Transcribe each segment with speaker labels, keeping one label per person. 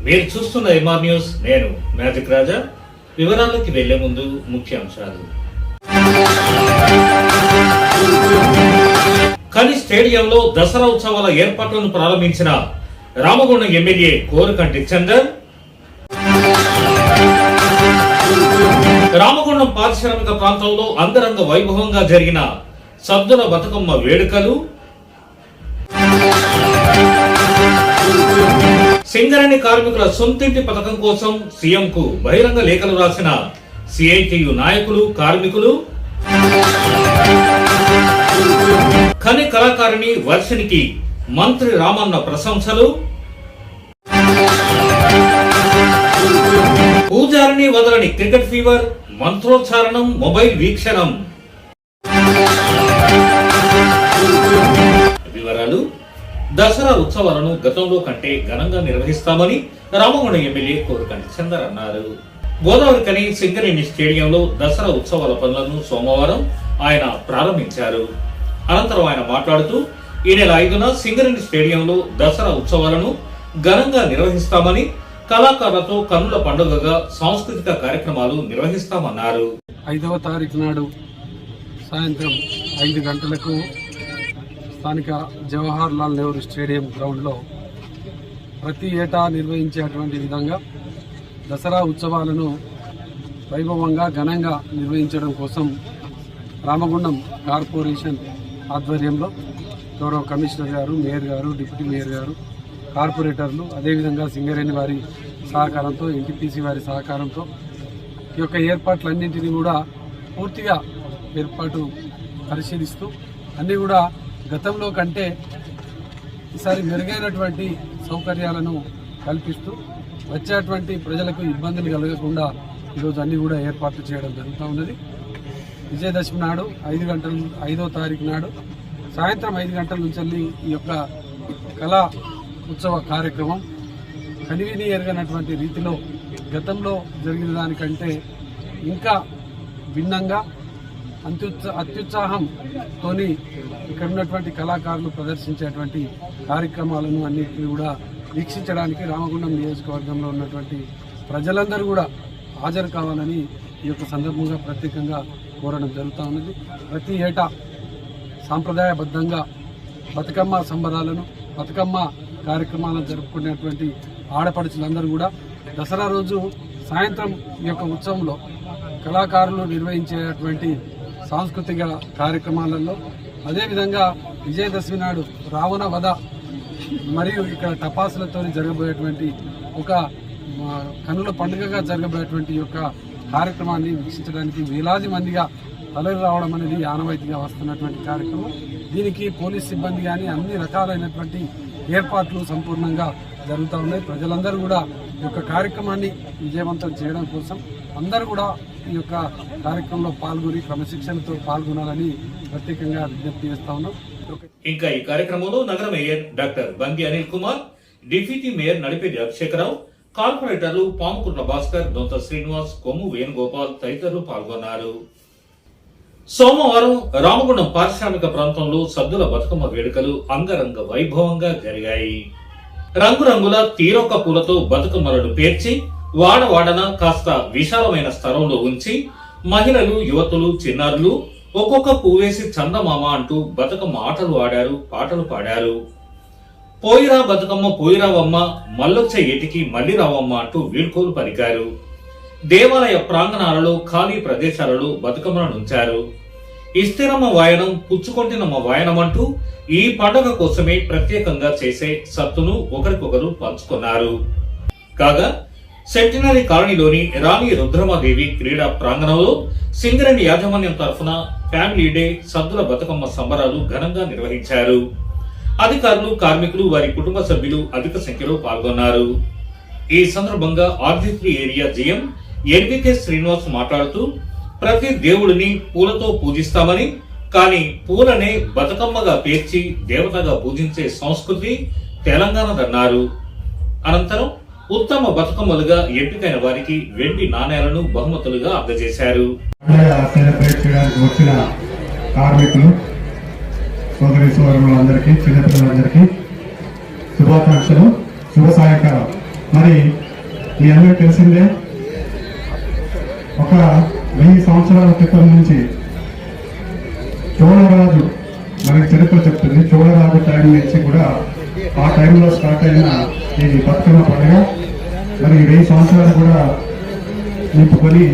Speaker 1: మీరు చూస్తున్న MR news. నేను మ్యాజిక్ రాజా. వివరాల్లోకి వెళ్లే ముందు ముఖ్యాంశాలు. కని స్టేడియంలో దసరా ఉత్సవాల ఏర్పాట్లను ప్రారంభించిన రామగుండం ఎమ్మెల్యే కోరుకంటి చందర్. రామగుండం పారిశ్రామిక ప్రాంతంలో అంగరంగ వైభవంగా జరిగిన సద్దుల బతుకమ్మ వేడుకలు. సింగరేణి కార్మికుల సొంతింటి పథకం కోసం సీఎం కు బహిరంగ లేఖలు రాసిన సిఐటియు నాయకులు, కార్మికులు. ఖని కళాకారిణి వర్షినికి మంత్రి రామన్న ప్రశంసలు. పూజారిని వదలని క్రికెట్ ఫీవర్, మంత్రోచ్చారణం, మొబైల్ వీక్షణం. వివరాలు. దసరా ఉత్సవాలను గతంలో కంటే ఘనంగా నిర్వహిస్తామని రామగుండం ఎమ్మెల్యే కోరుకంటి చందర్ అన్నారు. గోదావరి కని సింగరేణి స్టేడియంలో దసరా ఉత్సవాల పనులను సోమవారం ఆయన ప్రారంభించారు. అనంతరం ఆయన మాట్లాడుతూ ఈ నెల 5న సింగరేణి స్టేడియంలో దసరా ఉత్సవాలను ఘనంగా నిర్వహిస్తామని, కళాకారులతో కన్నుల పండుగగా సాంస్కృతిక కార్యక్రమాలు నిర్వహిస్తామన్నారు.
Speaker 2: 5వ తారీఖు నాడు సాయంత్రం 5 గంటలకు స్థానిక జవహర్ లాల్ నెహ్రూ స్టేడియం గ్రౌండ్లో ప్రతి ఏటా నిర్వహించేటువంటి విధంగా దసరా ఉత్సవాలను వైభవంగా ఘనంగా నిర్వహించడం కోసం రామగుండం కార్పొరేషన్ ఆధ్వర్యంలో గౌరవ కమిషనర్ గారు, మేయర్ గారు, డిప్యూటీ మేయర్ గారు, కార్పొరేటర్లు, అదేవిధంగా సింగరేణి వారి సహకారంతో, ఎన్టీపీసీ వారి సహకారంతో ఈ యొక్క ఏర్పాట్లన్నింటినీ కూడా పూర్తిగా ఏర్పాటు పరిశీలిస్తూ అన్నీ కూడా గతంలో కంటే ఈసారి మెరుగైనటువంటి సౌకర్యాలను కల్పిస్తూ వచ్చేటువంటి ప్రజలకు ఇబ్బందులు కలగకుండా ఈరోజు అన్నీ కూడా ఏర్పాట్లు చేయడం జరుగుతూ ఉన్నది. విజయదశమి నాడు 5వ తారీఖు నాడు సాయంత్రం 5 గంటల నుంచి ఈ యొక్క కళా ఉత్సవ కార్యక్రమం కనివిని ఎరగనటువంటి రీతిలో గతంలో జరిగిన దానికంటే ఇంకా భిన్నంగా అత్యుత్సాహంతో ఇక్కడ ఉన్నటువంటి కళాకారులు ప్రదర్శించేటువంటి కార్యక్రమాలను అన్నింటినీ కూడా వీక్షించడానికి రామగుండం నియోజకవర్గంలో ఉన్నటువంటి ప్రజలందరూ కూడా హాజరు కావాలని ఈ యొక్క సందర్భంగా ప్రత్యేకంగా కోరడం జరుగుతూ ఉన్నది. ప్రతి ఏటా సాంప్రదాయబద్ధంగా బతుకమ్మ సంబరాలను, బతుకమ్మ కార్యక్రమాలను జరుపుకునేటువంటి ఆడపడుచులందరూ కూడా దసరా రోజు సాయంత్రం ఈ యొక్క ఉత్సవంలో కళాకారులు నిర్వహించేటువంటి సాంస్కృతిక కార్యక్రమాలలో, అదేవిధంగా విజయదశమి నాడు రావణ వధ మరియు ఇక్కడ టపాసులతో జరగబోయేటువంటి ఒక కనుల పండుగగా జరగబోయేటువంటి యొక్క కార్యక్రమాన్ని వీక్షించడానికి వేలాది మందిగా తరలి రావడం అనేది ఆనవాయితీగా వస్తున్నటువంటి కార్యక్రమం. దీనికి పోలీస్ సిబ్బంది కానీ అన్ని రకాలైనటువంటి ఏర్పాట్లు సంపూర్ణంగా జరుగుతూ ఉన్నాయి. ప్రజలందరూ కూడా ఈ యొక్క కార్యక్రమాన్ని విజయవంతం చేయడం కోసం అందరూ కూడా ఈ యొక్క కార్యక్రమంలో పాల్గొని క్రమశిక్షణతో పాల్గొనాలని ప్రత్యేకంగా విజ్ఞప్తి చేస్తా ఉన్నాం.
Speaker 1: ఇంకా ఈ కార్యక్రమంలో నగర mayor doctor Bangi Anil Kumar, deputy mayor Nadipeti Abhishek Rao, కార్పొరేటర్లు పాముకుట్ల భాస్కర్, దొంత శ్రీనివాస్, కొమ్ము వేణుగోపాల్ తదితరులు పాల్గొన్నారు. సోమవారం రామగుండం పారిశ్రామిక ప్రాంతంలో సద్దుల బతుకమ్మ వేడుకలు అంగరంగ వైభవంగా జరిగాయి. రంగురంగుల తీరొక్క పూలతో బతుకమ్మలను పేర్చి వాడవాడన కాస్త విశాలమైన స్థలంలో ఉంచి మహిళలు, యువతులు, చిన్నారులు ఒక్కొక్క పువ్వేసి చందమామ అంటూ బతుకమ్మ ఆటలు ఆడారు, పాటలు పాడారు. పోయిరా బతుకమ్మ పోయిరావమ్మ, మల్లొచ్చ ఏటికి మళ్లీ రావమ్మ అంటూ వీడ్కోలు పలికారు. దేవాలయ ప్రాంగణాలలో, ఖాళీ ప్రదేశాలలో బతుకమ్మలను ఉంచారు. ఇస్తిరమ్మ వాయనం, పుచ్చుకొంటినమ్మ వాయనం అంటూ ఈ పండుగ కోసమే ప్రత్యేకంగా చేసే సత్తును ఒకరికొకరు పంచుకున్నారు. కాగా సెంటినరీ కాలనీలోని రాణి రుద్రమాదేవి క్రీడా ప్రాంగణంలో సింగరేణి యాజమాన్యం తరఫున ఫ్యామిలీ డే సద్దుల బతుకమ్మ సంబరాలు ఘనంగా నిర్వహించారు. అధికారులు, కార్మికులు, వారి కుటుంబ సభ్యులు అధిక సంఖ్యలో పాల్గొన్నారు. ఈ సందర్భంగా ఆర్జిత్రి ఏరియా జీఎం ఎన్వికే శ్రీనివాస్ మాట్లాడుతూ ప్రతి దేవుడిని పూలతో పూజిస్తామని, కానీ పూలనే బతుకమ్మగా పేర్చి దేవతగా పూజించే సంస్కృతి తెలంగాణదన్నారు. అనంతరం ఉత్తమ బతుకమ్మలుగా ఎంపికైన వారికి వెండి నాణేలను బహుమతులుగా అందజేశారు.
Speaker 3: కార్మికులు, సోదరి సోదరులందరికీ, చిన్నపిల్లలందరికీ శుభాకాంక్షలు, శుభ సాయంకాలం. మరి మీ అందరికీ తెలిసిందే, ఒక 1000 సంవత్సరాల క్రితం నుంచి చోళరాజు మనకి చరిత్ర చెప్తుంది. చోళరాజు టైం నుంచి కూడా ఆ టైంలో స్టార్ట్ అయిన ఈ బతుకమ్మ పండుగ మరి 1000 సంవత్సరాలు కూడా నింపుకొని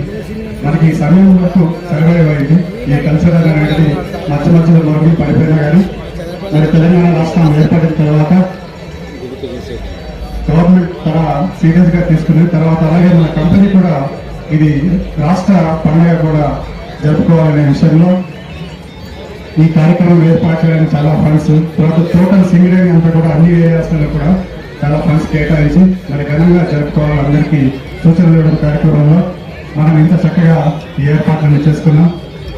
Speaker 3: మనకి ఈ సమయం వరకు సర్వైవ్ అయింది. ఈ కల్చర్ అనేది మధ్య మధ్యలో మరుగులు పడిపోయినా కానీ మరి తెలంగాణ రాష్ట్రం ఏర్పడిన తర్వాత గవర్నమెంట్ చాలా సీరియస్ గా తీసుకున్న తర్వాత అలాగే మన కంపెనీ కూడా ఇది రాష్ట్ర పండుగ కూడా జరుపుకోవాలనే విషయంలో ఈ కార్యక్రమం ఏర్పాటు చేయడానికి చాలా ఫండ్స్, తర్వాత టోటల్ సింగరేణి అంతా కూడా అన్ని ఏరియాస్లో కూడా చాలా ఫండ్స్ కేటాయించి మరి ఘనంగా జరుపుకోవాలని అందరికీ సూచనలు ఇవ్వడం కార్యక్రమంలో మనం ఇంత చక్కగా ఈ ఏర్పాట్లను చేసుకున్నాం.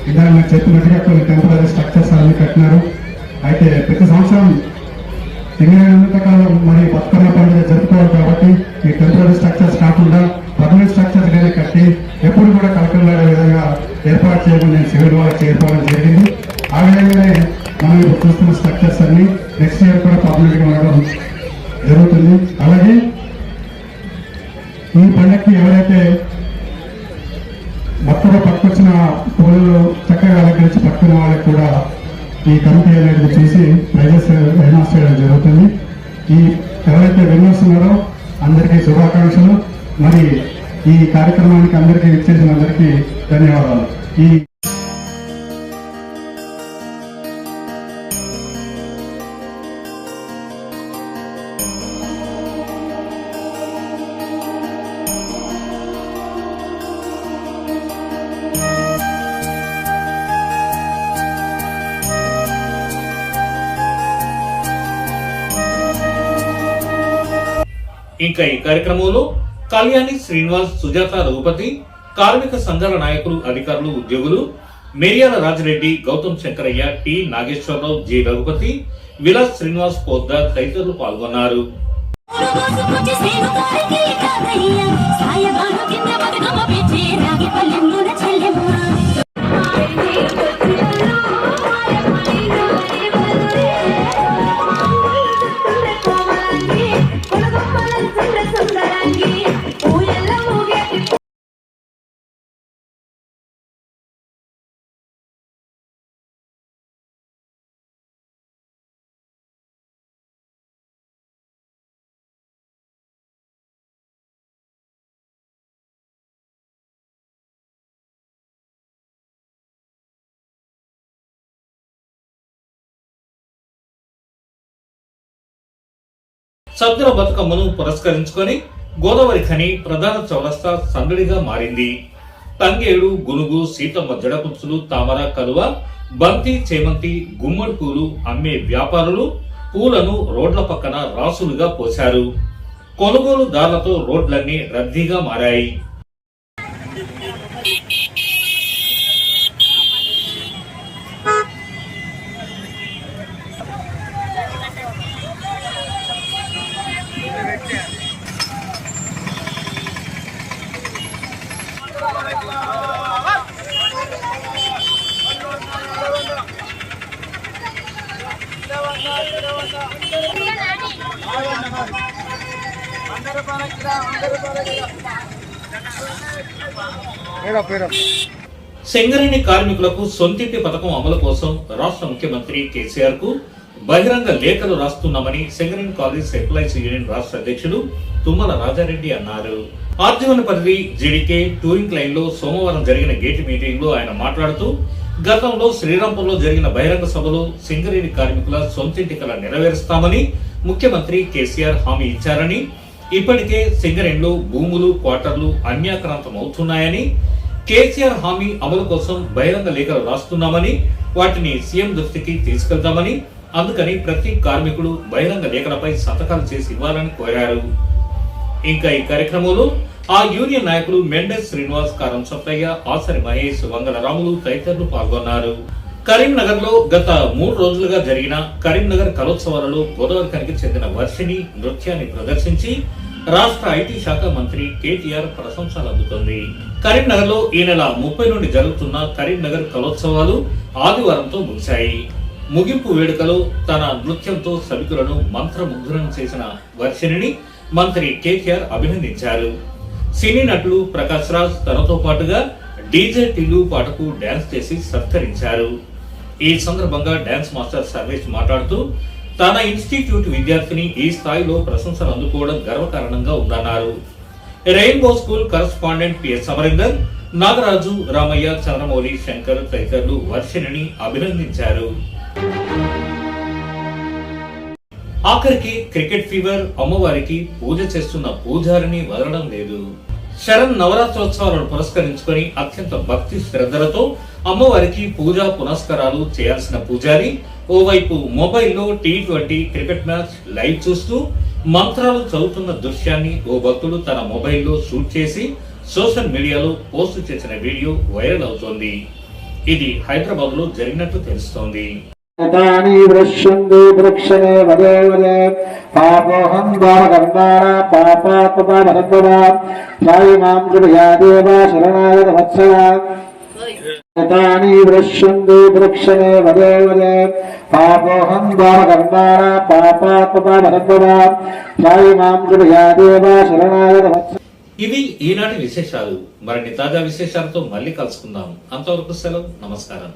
Speaker 3: ఇందాక నాకు చెప్పినట్టుగా కొన్ని టెంపరీ స్ట్రక్చర్స్ అన్ని కట్టినారు. అయితే ప్రతి సంవత్సరం సింగరేణికాలం మరి బతుకమ్మ పండుగ జరుపుకోవాలి కాబట్టి ఈ టెంపరీ స్ట్రక్చర్స్ కాకుండా పర్మనెంట్ స్ట్రక్చర్స్ గానే కట్టి ఎప్పుడు కూడా కలకలాడే విధంగా ఏర్పాటు చేయడం నేను సివిల్ వాళ్ళకి ఏర్పడడం జరిగింది. ఆ విధంగానే మనం ఇప్పుడు చూస్తున్న స్ట్రక్చర్స్ అన్ని నెక్స్ట్ ఇయర్ కూడా పర్మనెంట్ గా ఉండడం జరుగుతుంది. అలాగే ఈ పండుగకి ఎవరైతే మొత్తంలో పట్టుకొచ్చిన పూలు చక్కగా అలంకరించి పట్టుకున్న వాళ్ళకి కూడా ఈ కమిటీ అనేది చూసి ప్రైజెస్ అనౌన్స్ చేయడం జరుగుతుంది. ఈ ఎవరైతే విన్నర్స్ ఉన్నారో అందరికీ శుభాకాంక్షలు. మరి ఈ కార్యక్రమానికి అందరికీ విచ్చేసిన అందరికీ ధన్యవాదాలు. ఈ
Speaker 1: ఇంకా ఈ కార్యక్రమంలో కళ్యాణి శ్రీనివాస్, సుజాత రఘుపతి, కార్మిక సంఘాల నాయకులు, అధికారులు, ఉద్యోగులు, మేరియాల రాజిరెడ్డి, గౌతమ్ శంకరయ్య, టి నాగేశ్వరరావు, జి రఘుపతి, విలాస్ శ్రీనివాస్ పోద్దార్ తదితరులు పాల్గొన్నారు. సద్దుల బతుకమ్మను పురస్కరించుకొని గోదావరి ఖని ప్రధాన చౌరస్తా సందడిగా మారింది. తంగేడు, గునుగు, సీతమ్మ జడపుచ్చులు, తామర, కలువ, బంతి, చేమంతి, గుమ్మడి పూలు అమ్మే వ్యాపారులు పూలను రోడ్ల పక్కన రాసులుగా పోశారు. కొనుగోలుదారులతో రోడ్లన్నీ రద్దీగా మారాయి. సింగరేణి కార్మికులకు సొంతింటి పథకం అమలు కోసం రాష్ట్ర ముఖ్యమంత్రి కేసీఆర్ కు బహిరంగ లేఖలు రాస్తున్నామని సింగరేణి కాలేజ్ ఎంప్లాయీస్ యూనియన్ రాష్ట్ర అధ్యక్షుడు తుమ్మల రాజారెడ్డి అన్నారు. ఆర్జీవన్ పరిధి జీడీకే టూరింగ్ లైన్ లో సోమవారం జరిగిన గేట్ మీటింగ్ లో ఆయన మాట్లాడుతూ, గతంలో శ్రీరాంపూర్లో జరిగిన బహిరంగ సభలో సింగరేణి కార్మికుల సొంతింటి కల నెరవేరుస్తామని ముఖ్యమంత్రి కేసీఆర్ హామీ ఇచ్చారని, ఇప్పటికే సింగరేణిలో భూములు, క్వార్టర్లు అన్యాక్రాంతమవుతున్నాయని, కేసీఆర్ హామీ అమలు కోసం బహిరంగ లేఖలు రాస్తున్నామని, వాటిని సీఎం దృష్టికి తీసుకెళ్తామని, అందుకని ప్రతి కార్మికుడు బహిరంగ లేఖలపై సంతకాలు చేసి ఇవ్వాలని కోరారు. ఇంకా ఈ కార్యక్రమంలో ఆ యూనియన్ నాయకులు మెండెస్ శ్రీనివాస్, కారం సత్తయ్య, ఆసరి మహేష్, వంగల రాములు తదితరులు పాల్గొన్నారు. కరీంనగర్ లో గత 3 రోజులుగా జరిగిన కరీంనగర్ కలోత్సవాలలో గోదావరి ఖనికి చెందిన వర్షిణి నృత్యాన్ని ప్రదర్శించి రాష్ట్ర ఐటీ శాఖ మంత్రి కేటీఆర్ ప్రశంసలు అందుకుంది. కరీంనగర్ లో ఈ నెల 30 నుండి జరుగుతున్న కరీంనగర్ కలోత్సవాలు ఆదివారంతో ముగిశాయి. ముగింపు వేడుకలో తన నృత్యంతో సభికులను మంత్రముగ్ధులను చేసిన వర్షిణిని మంత్రి కేటీఆర్ అభినందించారు. సినీ నటులు ప్రకాష్ రాజ్ తనతో పాటుగా డీజే టిల్లు పాటకు డాన్స్ చేసి సత్కరించారు. ఈ సందర్భంగా డాన్స్ మాస్టర్ సర్వేష్ మాట్లాడుతూ తన ఇన్స్టిట్యూట్ విద్యార్థిని ఈ స్థాయిలో ప్రశంసలు అందుకోవడం గర్వకారణంగా ఉందన్నారు. Rainbow school correspondent PS Amarinder, Nagaraju, Ramaiah, Chandramouli, Shankar తదితరులు వర్షిణిని అభినందించారు. ఆఖరికి క్రికెట్ ఫీవర్ అమ్మవారికి పూజ చేస్తున్న పూజారిని వదలడం లేదు. శరణ్ నవరాత్రోత్సవాలను పురస్కరించుకొని అత్యంత భక్తి శ్రద్ధలతో అమ్మవారికి పూజా పునస్కారాలు చేయాల్సిన పూజారి ఓవైపు మొబైల్లో T20 క్రికెట్ మ్యాచ్ లైవ్ చూస్తూ మంత్రాలు చదువుతున్న దృశ్యాన్ని ఓ భక్తుడు తన మొబైల్లో షూట్ చేసి సోషల్ మీడియాలో పోస్ట్ చేసిన వీడియో వైరల్ అవుతోంది. ఇది హైదరాబాద్ లో జరిగినట్టు తెలుస్తోంది. ఇవి ఈనాటి విశేషాలు. మరిన్ని తాజా విశేషాలతో మళ్ళీ కలుసుకుందాం. అంతవరకు సెలవు. నమస్కారం.